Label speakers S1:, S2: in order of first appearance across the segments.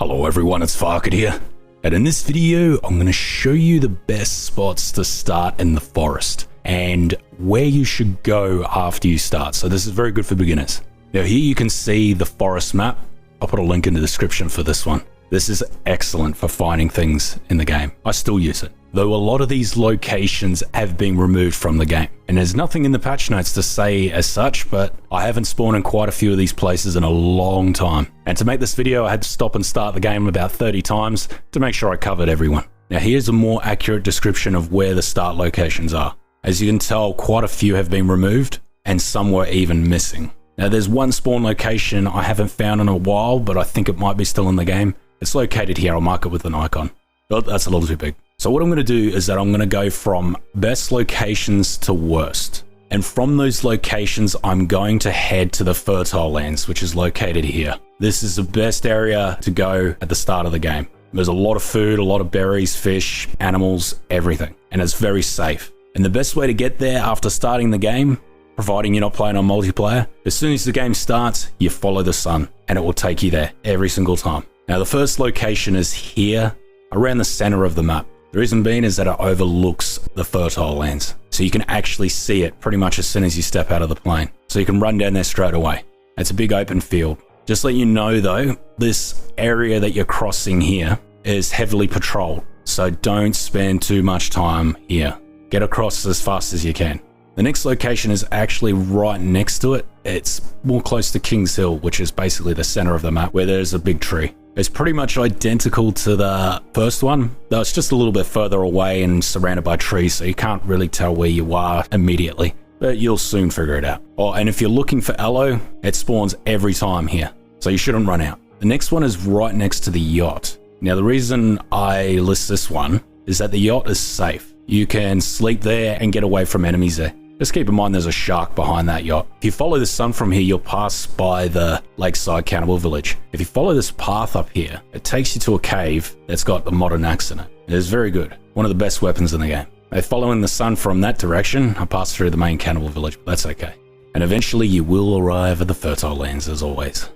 S1: Hello everyone, it's Farkid here, and in this video I'm going to show you the best spots to start in the forest and where you should go after you start. So this is very good for beginners. Now here you can see the forest map. I'll put a link in the description for this one. This is excellent for finding things in the game. I still use it, though a lot of these locations have been removed from the game. And there's nothing in the patch notes to say as such, but I haven't spawned in quite a few of these places in a long time. And to make this video, I had to stop and start the game about 30 times to make sure I covered everyone. Now here's a more accurate description of where the start locations are. As you can tell, quite a few have been removed, and some were even missing. Now there's one spawn location I haven't found in a while, but I think it might be still in the game. It's located here. I'll mark it with an icon. Oh, that's a little too big. So what I'm going to do is that I'm going to go from best locations to worst. And from those locations, I'm going to head to the Fertile Lands, which is located here. This is the best area to go at the start of the game. There's a lot of food, a lot of berries, fish, animals, everything. And it's very safe. And the best way to get there after starting the game, providing you're not playing on multiplayer, as soon as the game starts, you follow the sun and it will take you there every single time. Now the first location is here, around the center of the map. The reason being is that it overlooks the Fertile Lands. So you can actually see it pretty much as soon as you step out of the plane. So you can run down there straight away. It's a big open field. Just let you know though, this area that you're crossing here is heavily patrolled. So don't spend too much time here. Get across as fast as you can. The next location is actually right next to it. It's more close to Kings Hill, which is basically the center of the map where there's a big tree. It's pretty much identical to the first one, though it's just a little bit further away and surrounded by trees, so you can't really tell where you are immediately, but you'll soon figure it out. Oh, and if you're looking for aloe, it spawns every time here, so you shouldn't run out. The next one is right next to the yacht. Now the reason I list this one is that the yacht is safe. You can sleep there and get away from enemies there. Just keep in mind there's a shark behind that yacht. If you follow the sun from here, you'll pass by the lakeside cannibal village. If you follow this path up here, it takes you to a cave that's got the modern axe in it. It is very good. One of the best weapons in the game. If following the sun from that direction, I pass through the main cannibal village, but that's okay. And eventually you will arrive at the Fertile Lands as always.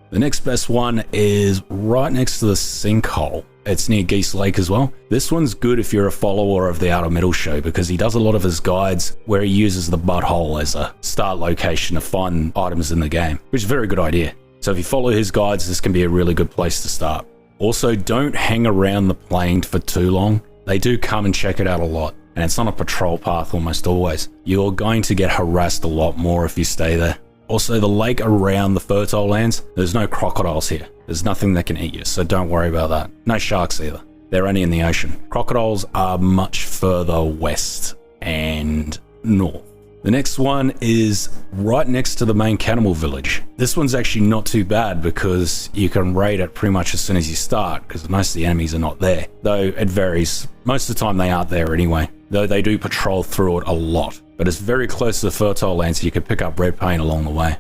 S1: The next best one is right next to the sinkhole. It's near Geese Lake as well. This one's good if you're a follower of the Outer Middle show because he does a lot of his guides where he uses the butthole as a start location to find items in the game, which is a very good idea. So if you follow his guides, this can be a really good place to start. Also, don't hang around the plane for too long. They do come and check it out a lot, and it's on a patrol path almost always. You're going to get harassed a lot more if you stay there. Also, the lake around the Fertile Lands, there's no crocodiles here. There's nothing that can eat you, so don't worry about that. No sharks either. They're only in the ocean. Crocodiles are much further west and north. The next one is right next to the main cannibal village. This one's actually not too bad because you can raid it pretty much as soon as you start because most of the enemies are not there. Though it varies. Most of the time they aren't there anyway. Though they do patrol through it a lot. But it's very close to the Fertile Lands, so you can pick up red paint along the way.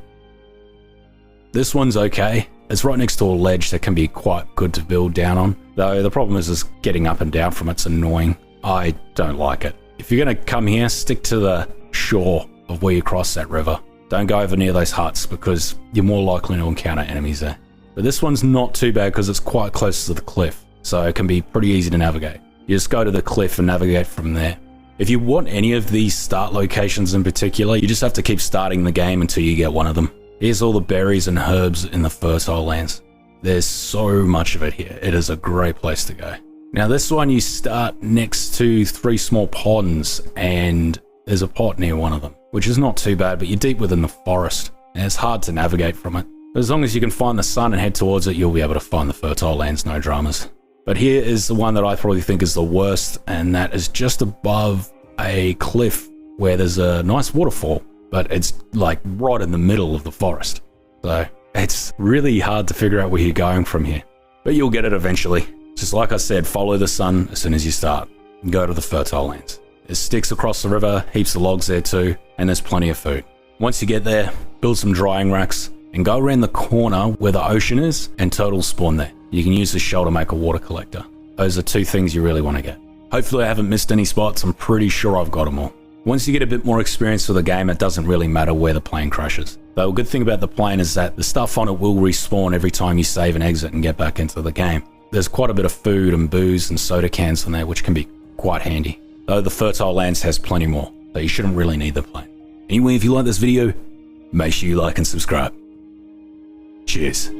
S1: This one's okay. It's right next to a ledge that can be quite good to build down on. Though the problem is just getting up and down from it's annoying. I don't like it. If you're going to come here, stick to the shore of where you cross that river. Don't go over near those huts because you're more likely to encounter enemies there. But this one's not too bad because it's quite close to the cliff, so it can be pretty easy to navigate. You just go to the cliff and navigate from there. If you want any of these start locations in particular, you just have to keep starting the game until you get one of them. Here's all the berries and herbs in the Fertile Lands. There's so much of it here. It is a great place to go. Now this one you start next to 3 small ponds and there's a pot near one of them, which is not too bad, but you're deep within the forest and it's hard to navigate from it. But as long as you can find the sun and head towards it, you'll be able to find the Fertile Lands, no dramas. But here is the one that I probably think is the worst, and that is just above a cliff where there's a nice waterfall, but it's like right in the middle of the forest. So it's really hard to figure out where you're going from here, but you'll get it eventually. Just like I said, follow the sun as soon as you start and go to the Fertile Lands. There's sticks across the river, heaps of logs there too, and there's plenty of food. Once you get there, build some drying racks and go around the corner where the ocean is and turtles spawn there. You can use the shell to make a water collector. Those are 2 things you really want to get. Hopefully I haven't missed any spots. I'm pretty sure I've got them all. Once you get a bit more experience with the game, it doesn't really matter where the plane crashes. The good thing about the plane is that the stuff on it will respawn every time you save and exit and get back into the game. There's quite a bit of food and booze and soda cans on there, which can be quite handy. Though the Fertile Lands has plenty more, so you shouldn't really need the plane. Anyway, if you like this video, make sure you like and subscribe. Cheers.